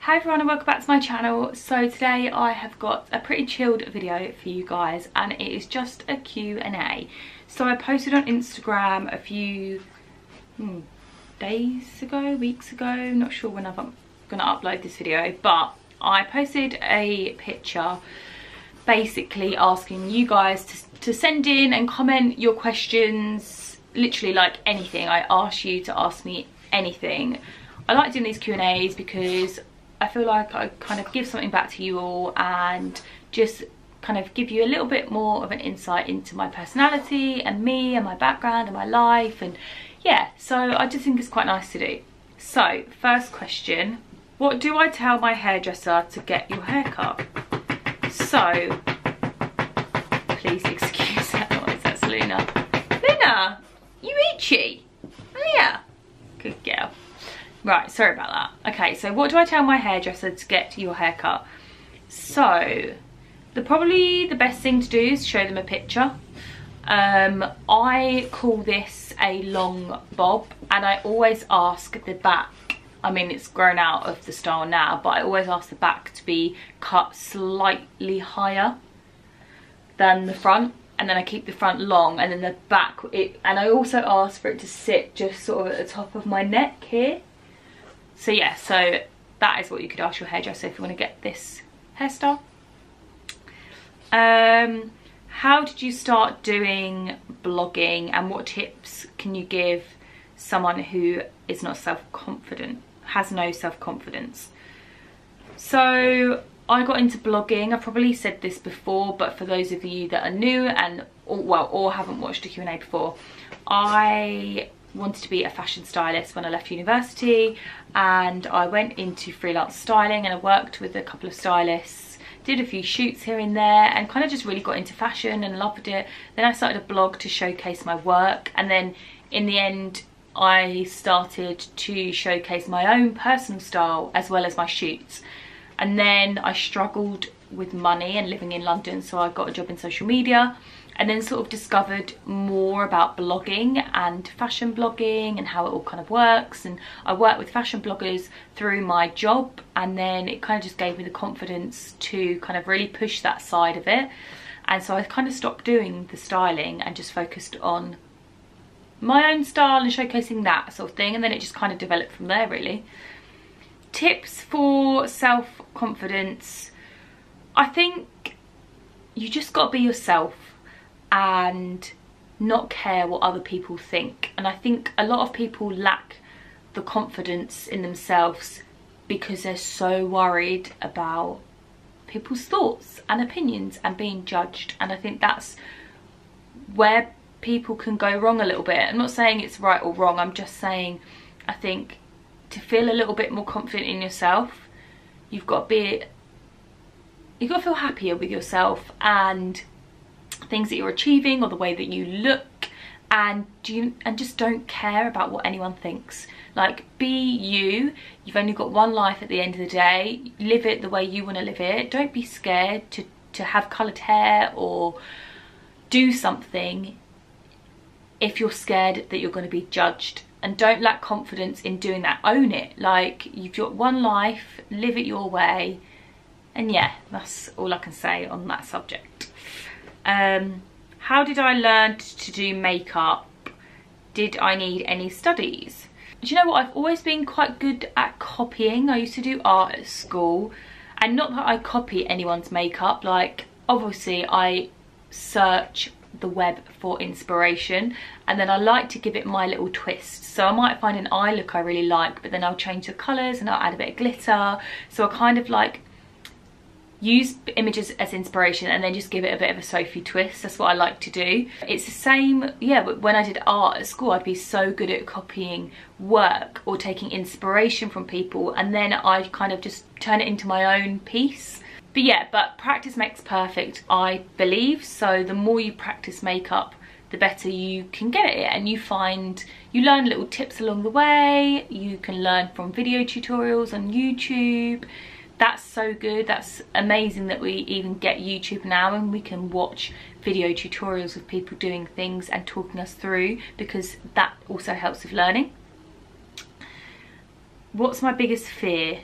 Hi everyone and welcome back to my channel. So today I have got a pretty chilled video for you guys and it is just a Q&A. So I posted on Instagram a few days ago, weeks ago, not sure when I'm going to upload this video, but I posted a picture basically asking you guys to send in and comment your questions, literally like anything. I asked you to ask me anything. I like doing these Q&As because I feel like I kind of give something back to you all and just kind of give you a little bit more of an insight into my personality and me and my background and my life, and yeah, so I just think it's quite nice to do. So first question, what do I tell my hairdresser to get your hair cut? So please excuse that noise, that's Luna. Luna, you itchy? Oh yeah, good girl. Right, sorry about that. Okay, so what do I tell my hairdresser to get your hair cut? So probably the best thing to do is show them a picture. I call this a long bob, and I always ask the back, I mean it's grown out of the style now, but I always ask the back to be cut slightly higher than the front, and then I keep the front long and then the back, and I also ask for it to sit just sort of at the top of my neck here. So yeah, so that is what you could ask your hairdresser if you want to get this hairstyle. How did you start doing blogging, and what tips can you give someone who is not self-confident, has no self-confidence? So I got into blogging, I've probably said this before, but for those of you that are new and or haven't watched a Q&A before, I wanted to be a fashion stylist when I left university, and I went into freelance styling and I worked with a couple of stylists, did a few shoots here and there, and kind of just really got into fashion and loved it. Then I started a blog to showcase my work, and then in the end I started to showcase my own personal style as well as my shoots. And then I struggled with money and living in London, so I got a job in social media, and then sort of discovered more about blogging and fashion blogging and how it all kind of works. And I work with fashion bloggers through my job, and then it kind of just gave me the confidence to kind of really push that side of it. And so I kind of stopped doing the styling and just focused on my own style and showcasing that sort of thing, and then it just kind of developed from there really. Tips for self-confidence, I think you just got to be yourself and not care what other people think. And I think a lot of people lack the confidence in themselves because they're so worried about people's thoughts and opinions and being judged, and I think that's where people can go wrong a little bit. I'm not saying it's right or wrong, I'm just saying I think to feel a little bit more confident in yourself, you've got to feel happier with yourself and things that you're achieving or the way that you look, and just don't care about what anyone thinks. Like, be you. You've only got one life at the end of the day. Live it the way you want to live it. Don't be scared to have coloured hair or do something if you're scared that you're going to be judged. And don't lack confidence in doing that. Own it. Like, you've got one life, live it your way. And yeah, that's all I can say on that subject. How did I learn to do makeup? Did I need any studies? Do you know what? I've always been quite good at copying. I used to do art at school, and not that I copy anyone's makeup. Like, obviously I search the web for inspiration, and then I like to give it my little twist. So I might find an eye look I really like, but then I'll change the colours and I'll add a bit of glitter. So I kind of like use images as inspiration and then just give it a bit of a Sophie twist. That's what I like to do. It's the same, yeah, but when I did art at school, I'd be so good at copying work or taking inspiration from people, and then I kind of just turn it into my own piece. But yeah, but practice makes perfect, I believe. So the more you practice makeup, the better you can get at it, and you learn little tips along the way. You can learn from video tutorials on YouTube. That's so good. That's amazing that we even get YouTube now and we can watch video tutorials of people doing things and talking us through, because that also helps with learning. What's my biggest fear?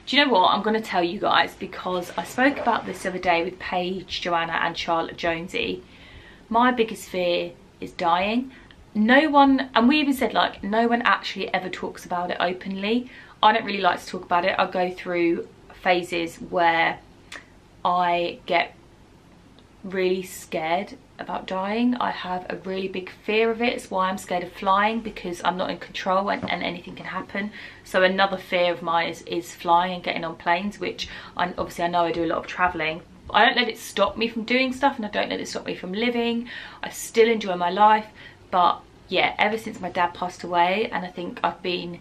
Do you know what? I'm going to tell you guys, because I spoke about this the other day with Paige, Joanna and Charlotte Jonesy. My biggest fear is dying. No one, and we even said like, no one actually ever talks about it openly. I don't really like to talk about it. I go through phases where I get really scared about dying. I have a really big fear of it. It's why I'm scared of flying, because I'm not in control and anything can happen. So another fear of mine is flying and getting on planes, which obviously I know I do a lot of traveling. I don't let it stop me from doing stuff, and I don't let it stop me from living. I still enjoy my life, but yeah, ever since my dad passed away, and I think I've been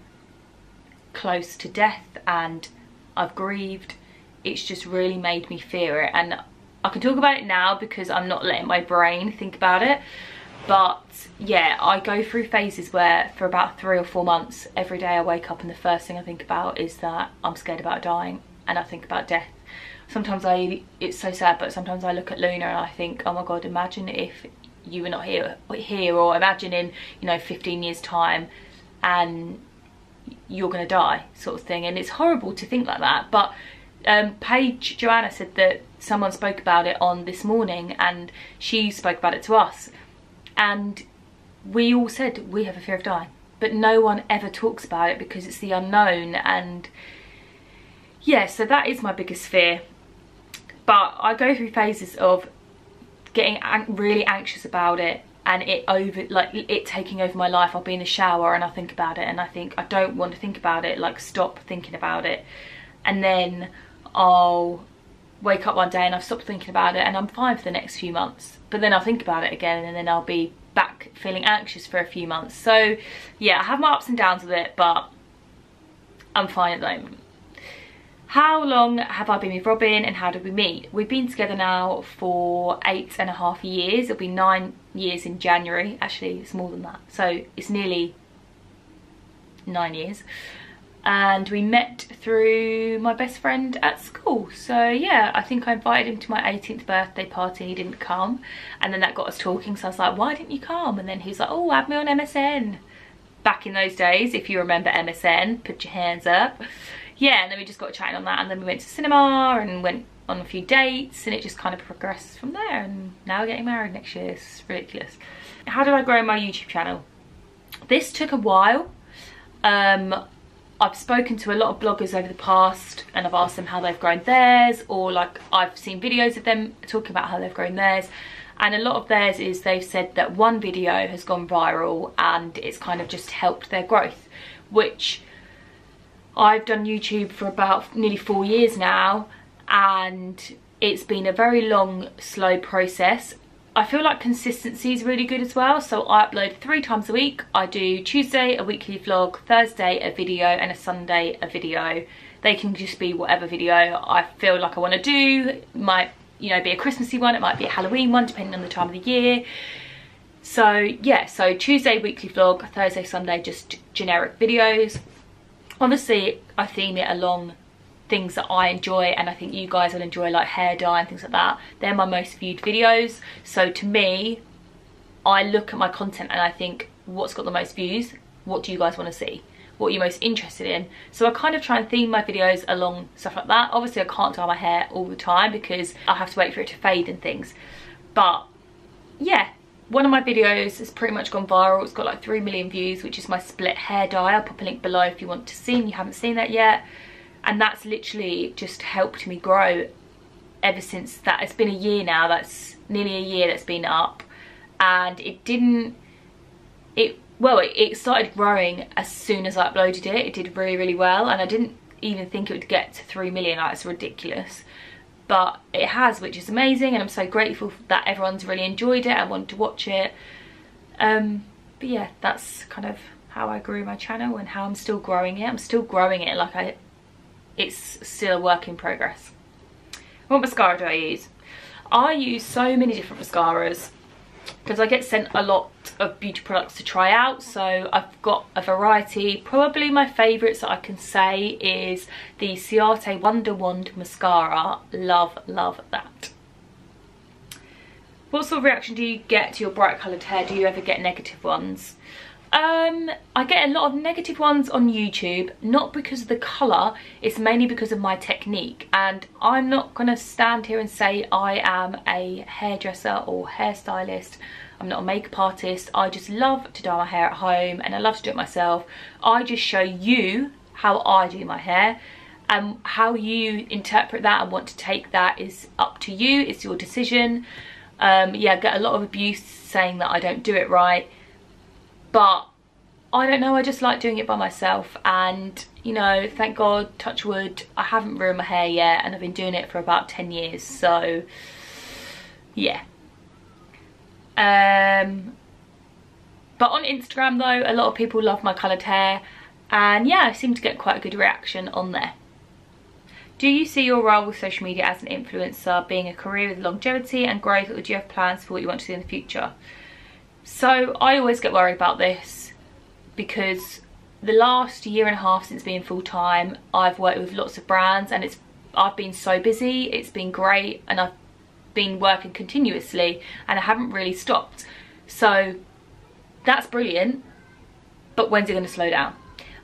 close to death and I've grieved, it's just really made me fear it. And I can talk about it now because I'm not letting my brain think about it. But yeah, I go through phases where for about 3 or 4 months, every day I wake up and the first thing I think about is that I'm scared about dying, and I think about death. Sometimes it's so sad, but sometimes I look at Luna and I think, oh my God, imagine if you were not here, or imagine in, you know, 15 years time and you're gonna die, sort of thing. And it's horrible to think like that. But Paige Joanna said that someone spoke about it on This Morning, and she spoke about it to us, and we all said we have a fear of dying, but no one ever talks about it because it's the unknown. And yeah, so that is my biggest fear. But I go through phases of getting really anxious about it, and it taking over my life. I'll be in the shower and I think about it, and I think I don't want to think about it, like stop thinking about it. And then I'll wake up one day and I've stopped thinking about it and I'm fine for the next few months. But then I'll think about it again, and then I'll be back feeling anxious for a few months. So yeah, I have my ups and downs with it, but I'm fine at the moment. How long have I been with Robin, and how did we meet? We've been together now for 8.5 years. It'll be 9 years in January. Actually, it's more than that. So it's nearly 9 years. And we met through my best friend at school. So yeah, I think I invited him to my 18th birthday party and he didn't come. And then that got us talking. So I was like, why didn't you come? And then he was like, oh, add me on MSN. Back in those days, if you remember MSN, put your hands up. Yeah, and then we just got chatting on that, and then we went to cinema and went on a few dates, and it just kind of progressed from there. And now we're getting married next year. It's ridiculous. How did I grow my YouTube channel? This took a while. I've spoken to a lot of bloggers over the past, and I've asked them how they've grown theirs, or like I've seen videos of them talking about how they've grown theirs. And a lot of theirs is they've said that one video has gone viral and it's kind of just helped their growth, which I've done YouTube for about nearly 4 years now, and it's been a very long, slow process. I feel like consistency is really good as well. So I upload 3 times a week. I do Tuesday a weekly vlog, Thursday a video, and a Sunday a video. They can just be whatever video I feel like I want to do. It might, you know, be a Christmassy one, it might be a Halloween one, depending on the time of the year. So yeah, so Tuesday weekly vlog, Thursday, Sunday just generic videos. Obviously I theme it along things that I enjoy, and I think you guys will enjoy, like hair dye and things like that. They're my most viewed videos. So to me, I look at my content and I think, what's got the most views? What do you guys want to see? What are you most interested in? So I kind of try and theme my videos along stuff like that. Obviously I can't dye my hair all the time because I have to wait for it to fade and things. But yeah, one of my videos has pretty much gone viral. It's got like 3 million views, which is my split hair dye. I'll pop a link below if you want to see and you haven't seen that yet. And that's literally just helped me grow ever since that. It's been a year now. That's nearly a year that's been up. And it started growing as soon as I uploaded it. It did really, really well. And I didn't even think it would get to 3 million. Like, it's ridiculous. But it has, which is amazing, and I'm so grateful that everyone's really enjoyed it and wanted to watch it. But yeah, that's kind of how I grew my channel and how I'm still growing it. I'm still growing it, like it's still a work in progress. What mascara do I use? I use so many different mascaras because I get sent a lot of beauty products to try out, so I've got a variety. Probably my favourites that I can say is the Ciate Wonder Wand mascara. Love, love that. What sort of reaction do you get to your bright coloured hair? Do you ever get negative ones? I get a lot of negative ones on YouTube, not because of the colour, it's mainly because of my technique. And I'm not going to stand here and say I am a hairdresser or hairstylist. I'm not a makeup artist. I just love to dye my hair at home and I love to do it myself. I just show you how I do my hair, and how you interpret that and want to take that is up to you. It's your decision. Yeah, I get a lot of abuse saying that I don't do it right, but I don't know, I just like doing it by myself. And you know, thank God, touch wood, I haven't ruined my hair yet, and I've been doing it for about 10 years, so yeah. But on Instagram though, a lot of people love my coloured hair, and yeah, I seem to get quite a good reaction on there. Do you see your role with social media as an influencer being a career with longevity and growth, or do you have plans for what you want to do in the future? So I always get worried about this, because the last year and a half since being full-time, I've worked with lots of brands, and I've been so busy, it's been great, and I've been working continuously and I haven't really stopped. So that's brilliant, but when's it going to slow down?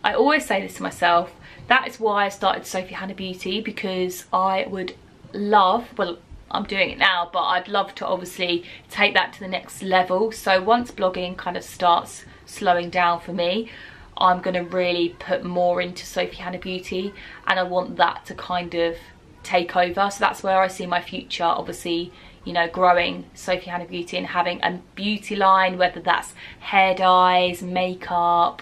I always say this to myself. That is why I started Sophie Hannah Beauty, because I would love, well, I'm doing it now, but I'd love to obviously take that to the next level. So once blogging kind of starts slowing down for me, I'm going to really put more into Sophie Hannah Beauty, and I want that to kind of take over. So that's where I see my future, obviously, you know, growing Sophie Hannah Beauty and having a beauty line, whether that's hair dyes, makeup,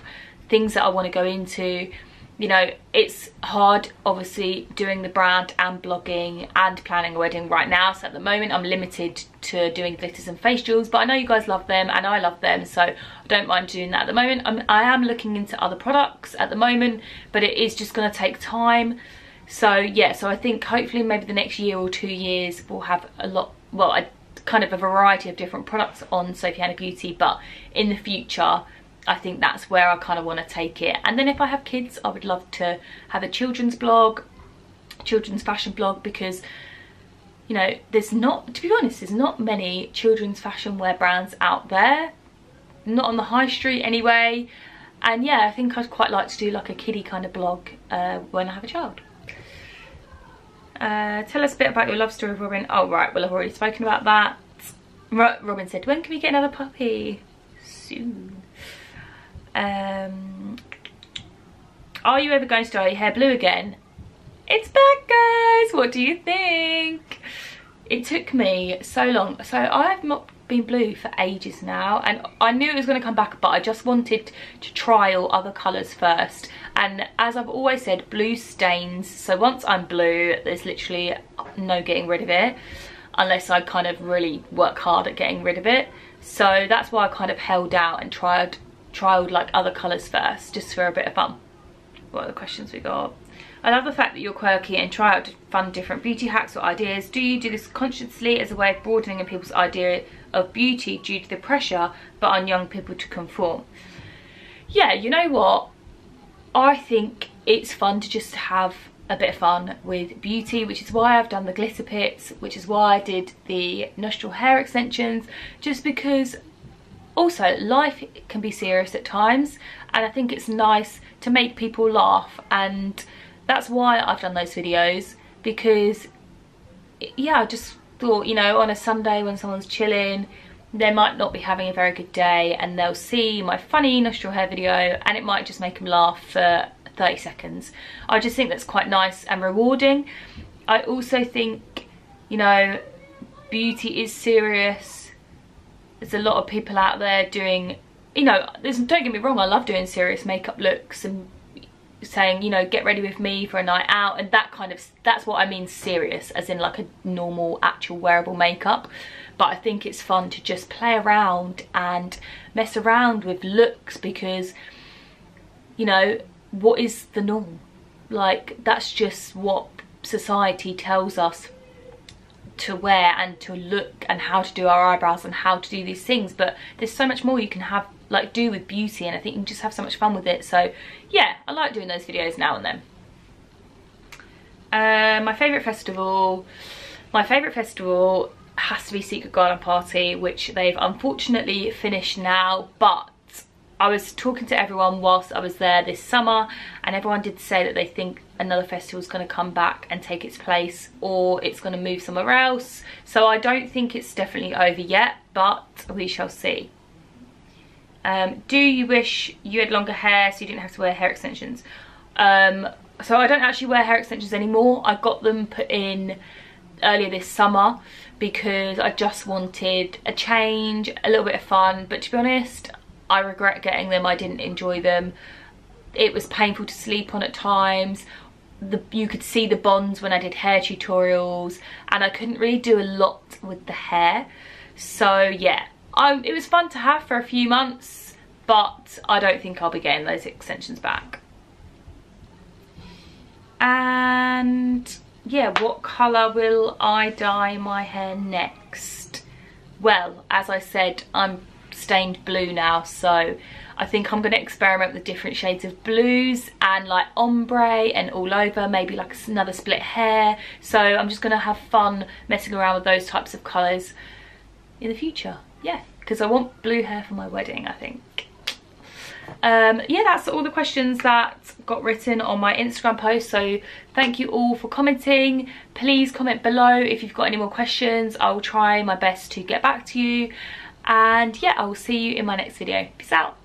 things that I want to go into. You know, it's hard obviously doing the brand and blogging and planning a wedding right now, so at the moment I'm limited to doing glitters and facials, but I know you guys love them and I love them, so I don't mind doing that at the moment. I am looking into other products at the moment, but it is just going to take time. So yeah, so I think hopefully maybe the next year or 2 years we'll have a lot, well, kind of a variety of different products on Sophie Hannah Beauty, but in the future I think that's where I kind of want to take it. And then if I have kids, I would love to have a children's blog, children's fashion blog, because you know, there's not, to be honest, there's not many children's fashion wear brands out there, not on the high street anyway. And yeah, I think I'd quite like to do like a kiddie kind of blog when I have a child. Tell us a bit about your love story with Robin. Oh right, well I've already spoken about that. Robin said, when can we get another puppy? Soon. Are you ever going to dye your hair blue again? It's back, guys. What do you think? It took me so long. So I've not been blue for ages now, and I knew it was going to come back, but I just wanted to trial other colours first. And as I've always said, blue stains, so once I'm blue there's literally no getting rid of it unless I kind of really work hard at getting rid of it. So that's why I kind of held out and trialed like other colours first, just for a bit of fun. What are the questions we got? I love the fact that you're quirky and try out fun different beauty hacks or ideas. Do you do this consciously as a way of broadening people's idea of beauty due to the pressure but on young people to conform? Yeah, you know what, I think it's fun to just have a bit of fun with beauty, which is why I've done the glitter pits, which is why I did the nostril hair extensions, just because also life can be serious at times, and I think it's nice to make people laugh, and that's why I've done those videos. Because yeah, I just thought, you know, on a Sunday when someone's chilling, they might not be having a very good day, and they'll see my funny nostril hair video and it might just make them laugh for 30 seconds. I just think that's quite nice and rewarding. I also think, you know, beauty is serious. There's a lot of people out there doing, you know, don't get me wrong, I love doing serious makeup looks and saying, you know, get ready with me for a night out, and that kind of, that's what I mean serious, as in like a normal actual wearable makeup. But I think it's fun to just play around and mess around with looks, because, you know, what is the norm? Like, that's just what society tells us to wear and to look, and how to do our eyebrows and how to do these things. But there's so much more you can have, like, do with beauty, and I think you can just have so much fun with it. So yeah, I like doing those videos now and then. My favourite festival has to be Secret Garden Party, which they've unfortunately finished now, but I was talking to everyone whilst I was there this summer, and everyone did say that they think another festival is going to come back and take its place, or it's going to move somewhere else. So I don't think it's definitely over yet, but we shall see. Do you wish you had longer hair so you didn't have to wear hair extensions? So I don't actually wear hair extensions anymore. I got them put in earlier this summer because I just wanted a change, a little bit of fun, but to be honest, I regret getting them. I didn't enjoy them. It was painful to sleep on at times. You could see the bonds when I did hair tutorials, and I couldn't really do a lot with the hair. So yeah, it was fun to have for a few months, but I don't think I'll be getting those extensions back. And yeah, what colour will I dye my hair next? Well, as I said, I'm stained blue now, so I think I'm going to experiment with different shades of blues and like ombre and all over, maybe like another split hair. So I'm just going to have fun messing around with those types of colours in the future. Yeah, because I want blue hair for my wedding, I think. Yeah, that's all the questions that got written on my Instagram post, so thank you all for commenting. Please comment below if you've got any more questions. I will try my best to get back to you, and yeah, I will see you in my next video. Peace out.